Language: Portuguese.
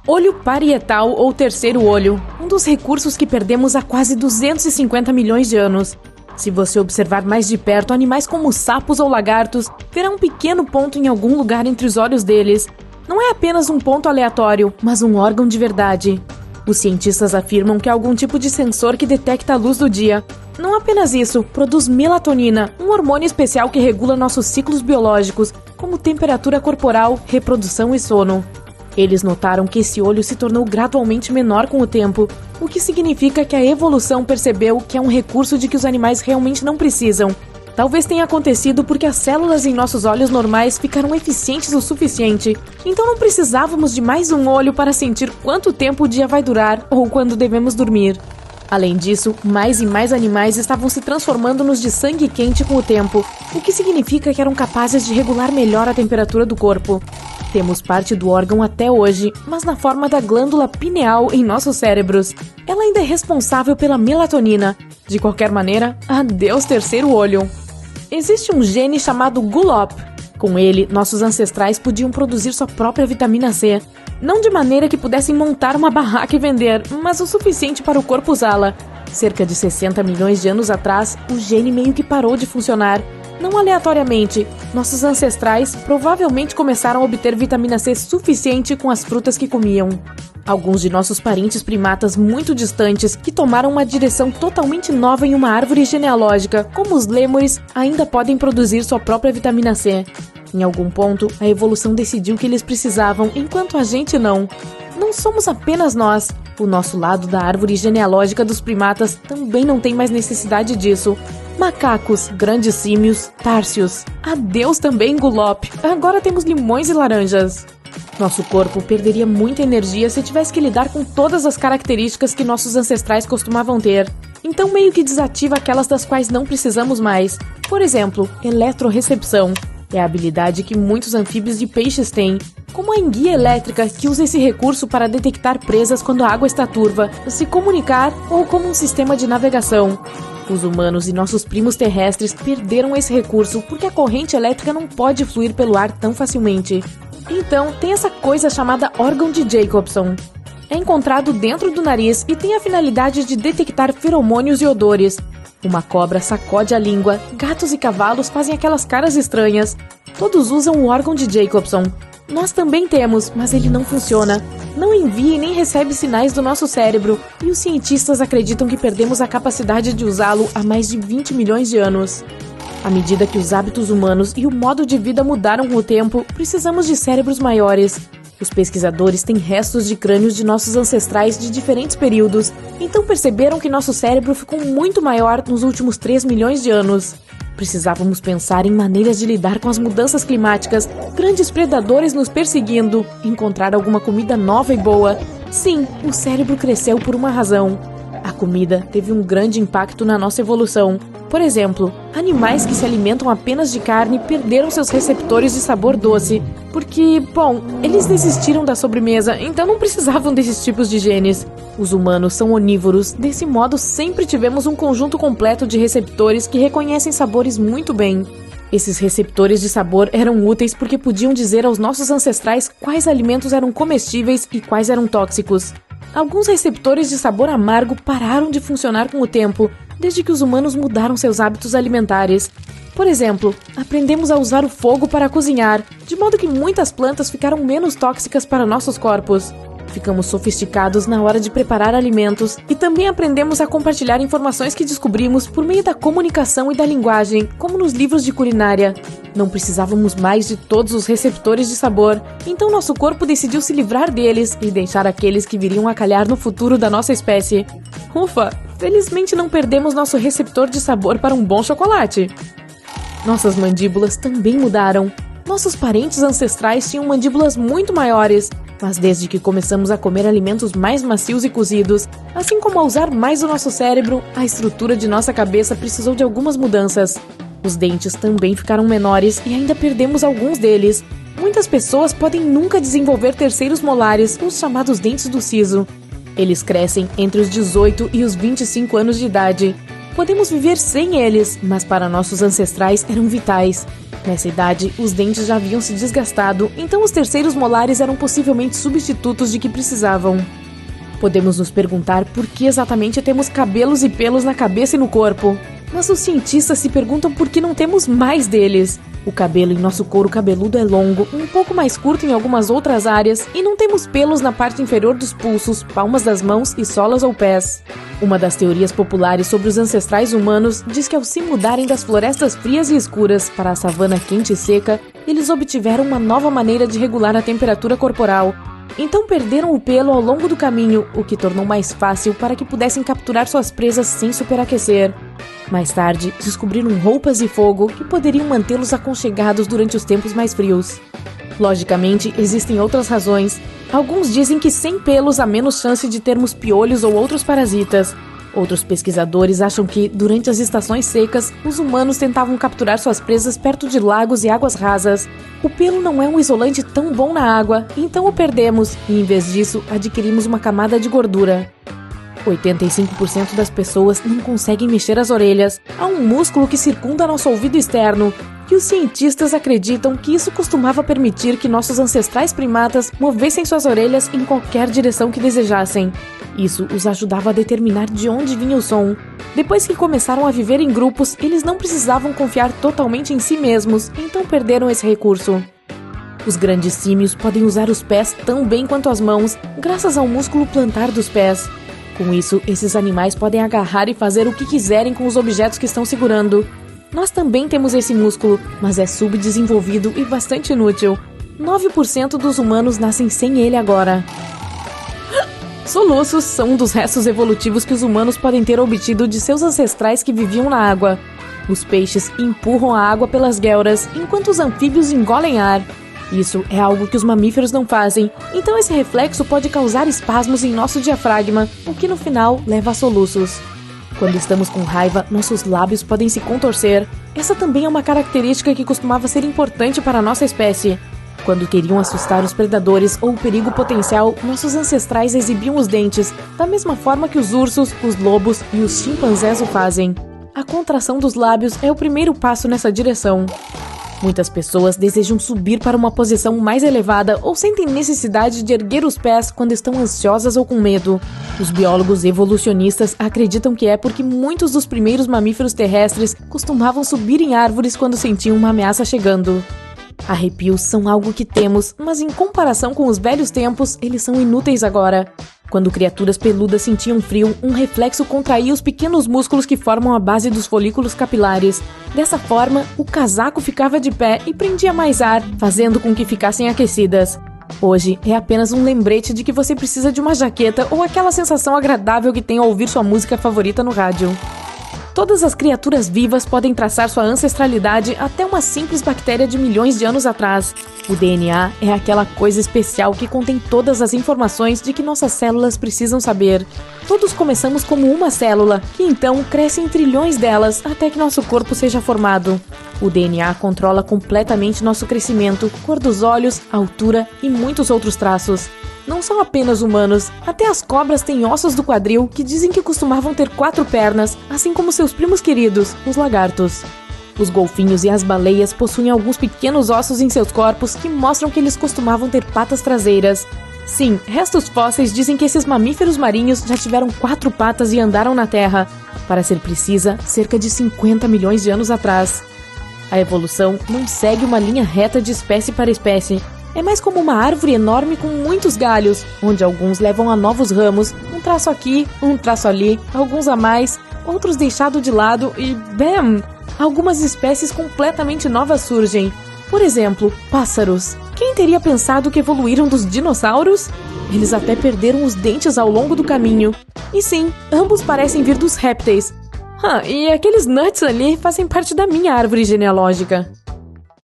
Olho parietal ou terceiro olho, um dos recursos que perdemos há quase 250 milhões de anos. Se você observar mais de perto animais como sapos ou lagartos, verá um pequeno ponto em algum lugar entre os olhos deles. Não é apenas um ponto aleatório, mas um órgão de verdade. Os cientistas afirmam que é algum tipo de sensor que detecta a luz do dia. Não apenas isso, produz melatonina, um hormônio especial que regula nossos ciclos biológicos, como temperatura corporal, reprodução e sono. Eles notaram que esse olho se tornou gradualmente menor com o tempo, o que significa que a evolução percebeu que é um recurso de que os animais realmente não precisam. Talvez tenha acontecido porque as células em nossos olhos normais ficaram eficientes o suficiente, então não precisávamos de mais um olho para sentir quanto tempo o dia vai durar ou quando devemos dormir. Além disso, mais e mais animais estavam se transformando nos de sangue quente com o tempo, o que significa que eram capazes de regular melhor a temperatura do corpo. Temos parte do órgão até hoje, mas na forma da glândula pineal em nossos cérebros. Ela ainda é responsável pela melatonina. De qualquer maneira, adeus terceiro olho. Existe um gene chamado GULOP. Com ele, nossos ancestrais podiam produzir sua própria vitamina C. Não de maneira que pudessem montar uma barraca e vender, mas o suficiente para o corpo usá-la. Cerca de 60 milhões de anos atrás, o gene meio que parou de funcionar. Não aleatoriamente, nossos ancestrais provavelmente começaram a obter vitamina C suficiente com as frutas que comiam. Alguns de nossos parentes primatas muito distantes, que tomaram uma direção totalmente nova em uma árvore genealógica, como os lêmures, ainda podem produzir sua própria vitamina C. Em algum ponto, a evolução decidiu que eles precisavam, enquanto a gente não. Não somos apenas nós. O nosso lado da árvore genealógica dos primatas também não tem mais necessidade disso. Macacos, grandes símios, társios. Adeus também, GULOP. Agora temos limões e laranjas. Nosso corpo perderia muita energia se tivesse que lidar com todas as características que nossos ancestrais costumavam ter. Então meio que desativa aquelas das quais não precisamos mais. Por exemplo, eletrorecepção. É a habilidade que muitos anfíbios e peixes têm, como a enguia elétrica, que usa esse recurso para detectar presas quando a água está turva, se comunicar ou como um sistema de navegação. Os humanos e nossos primos terrestres perderam esse recurso porque a corrente elétrica não pode fluir pelo ar tão facilmente. Então, tem essa coisa chamada órgão de Jacobson. É encontrado dentro do nariz e tem a finalidade de detectar feromônios e odores. Uma cobra sacode a língua, gatos e cavalos fazem aquelas caras estranhas. Todos usam o órgão de Jacobson. Nós também temos, mas ele não funciona. Não envia e nem recebe sinais do nosso cérebro, e os cientistas acreditam que perdemos a capacidade de usá-lo há mais de 20 milhões de anos. À medida que os hábitos humanos e o modo de vida mudaram com o tempo, precisamos de cérebros maiores. Os pesquisadores têm restos de crânios de nossos ancestrais de diferentes períodos, então perceberam que nosso cérebro ficou muito maior nos últimos 3 milhões de anos. Precisávamos pensar em maneiras de lidar com as mudanças climáticas, grandes predadores nos perseguindo, encontrar alguma comida nova e boa. Sim, o cérebro cresceu por uma razão. A comida teve um grande impacto na nossa evolução. Por exemplo, animais que se alimentam apenas de carne perderam seus receptores de sabor doce, porque, bom, eles desistiram da sobremesa, então não precisavam desses tipos de genes. Os humanos são onívoros, desse modo sempre tivemos um conjunto completo de receptores que reconhecem sabores muito bem. Esses receptores de sabor eram úteis porque podiam dizer aos nossos ancestrais quais alimentos eram comestíveis e quais eram tóxicos. Alguns receptores de sabor amargo pararam de funcionar com o tempo, desde que os humanos mudaram seus hábitos alimentares. Por exemplo, aprendemos a usar o fogo para cozinhar, de modo que muitas plantas ficaram menos tóxicas para nossos corpos. Ficamos sofisticados na hora de preparar alimentos e também aprendemos a compartilhar informações que descobrimos por meio da comunicação e da linguagem, como nos livros de culinária. Não precisávamos mais de todos os receptores de sabor, então nosso corpo decidiu se livrar deles e deixar aqueles que viriam a calhar no futuro da nossa espécie. Ufa! Felizmente não perdemos nosso receptor de sabor para um bom chocolate. Nossas mandíbulas também mudaram. Nossos parentes ancestrais tinham mandíbulas muito maiores, mas desde que começamos a comer alimentos mais macios e cozidos, assim como a usar mais o nosso cérebro, a estrutura de nossa cabeça precisou de algumas mudanças. Os dentes também ficaram menores e ainda perdemos alguns deles. Muitas pessoas podem nunca desenvolver terceiros molares, os chamados dentes do siso. Eles crescem entre os 18 e os 25 anos de idade. Podemos viver sem eles, mas para nossos ancestrais eram vitais. Nessa idade, os dentes já haviam se desgastado, então os terceiros molares eram possivelmente substitutos de que precisavam. Podemos nos perguntar por que exatamente temos cabelos e pelos na cabeça e no corpo. Mas os cientistas se perguntam por que não temos mais deles. O cabelo em nosso couro cabeludo é longo, um pouco mais curto em algumas outras áreas, e não temos pelos na parte inferior dos pulsos, palmas das mãos e solas ou pés. Uma das teorias populares sobre os ancestrais humanos diz que ao se mudarem das florestas frias e escuras para a savana quente e seca, eles obtiveram uma nova maneira de regular a temperatura corporal. Então perderam o pelo ao longo do caminho, o que tornou mais fácil para que pudessem capturar suas presas sem superaquecer. Mais tarde, descobriram roupas e fogo que poderiam mantê-los aconchegados durante os tempos mais frios. Logicamente, existem outras razões. Alguns dizem que sem pelos há menos chance de termos piolhos ou outros parasitas. Outros pesquisadores acham que, durante as estações secas, os humanos tentavam capturar suas presas perto de lagos e águas rasas. O pelo não é um isolante tão bom na água, então o perdemos e, em vez disso, adquirimos uma camada de gordura. 85% das pessoas não conseguem mexer as orelhas. Há um músculo que circunda nosso ouvido externo, e os cientistas acreditam que isso costumava permitir que nossos ancestrais primatas movessem suas orelhas em qualquer direção que desejassem. Isso os ajudava a determinar de onde vinha o som. Depois que começaram a viver em grupos, eles não precisavam confiar totalmente em si mesmos, então perderam esse recurso. Os grandes símios podem usar os pés tão bem quanto as mãos, graças ao músculo plantar dos pés. Com isso, esses animais podem agarrar e fazer o que quiserem com os objetos que estão segurando. Nós também temos esse músculo, mas é subdesenvolvido e bastante inútil. 9% dos humanos nascem sem ele agora. Soluços são um dos restos evolutivos que os humanos podem ter obtido de seus ancestrais que viviam na água. Os peixes empurram a água pelas guelras, enquanto os anfíbios engolem ar. Isso é algo que os mamíferos não fazem, então esse reflexo pode causar espasmos em nosso diafragma, o que no final leva a soluços. Quando estamos com raiva, nossos lábios podem se contorcer. Essa também é uma característica que costumava ser importante para a nossa espécie. Quando queriam assustar os predadores ou o perigo potencial, nossos ancestrais exibiam os dentes, da mesma forma que os ursos, os lobos e os chimpanzés o fazem. A contração dos lábios é o primeiro passo nessa direção. Muitas pessoas desejam subir para uma posição mais elevada ou sentem necessidade de erguer os pés quando estão ansiosas ou com medo. Os biólogos evolucionistas acreditam que é porque muitos dos primeiros mamíferos terrestres costumavam subir em árvores quando sentiam uma ameaça chegando. Arrepios são algo que temos, mas em comparação com os velhos tempos, eles são inúteis agora. Quando criaturas peludas sentiam frio, um reflexo contraía os pequenos músculos que formam a base dos folículos capilares. Dessa forma, o casaco ficava de pé e prendia mais ar, fazendo com que ficassem aquecidas. Hoje, é apenas um lembrete de que você precisa de uma jaqueta ou aquela sensação agradável que tem ao ouvir sua música favorita no rádio. Todas as criaturas vivas podem traçar sua ancestralidade até uma simples bactéria de milhões de anos atrás. O DNA é aquela coisa especial que contém todas as informações de que nossas células precisam saber. Todos começamos como uma célula, que então cresce em trilhões delas até que nosso corpo seja formado. O DNA controla completamente nosso crescimento, cor dos olhos, altura e muitos outros traços. Não são apenas humanos, até as cobras têm ossos do quadril que dizem que costumavam ter 4 pernas, assim como seus primos queridos, os lagartos. Os golfinhos e as baleias possuem alguns pequenos ossos em seus corpos que mostram que eles costumavam ter patas traseiras. Sim, restos fósseis dizem que esses mamíferos marinhos já tiveram 4 patas e andaram na Terra. Para ser precisa, cerca de 50 milhões de anos atrás. A evolução não segue uma linha reta de espécie para espécie. É mais como uma árvore enorme com muitos galhos, onde alguns levam a novos ramos, um traço aqui, um traço ali, alguns a mais, outros deixados de lado e, bam! Algumas espécies completamente novas surgem. Por exemplo, pássaros. Quem teria pensado que evoluíram dos dinossauros? Eles até perderam os dentes ao longo do caminho. E sim, ambos parecem vir dos répteis. E aqueles nuts ali fazem parte da minha árvore genealógica.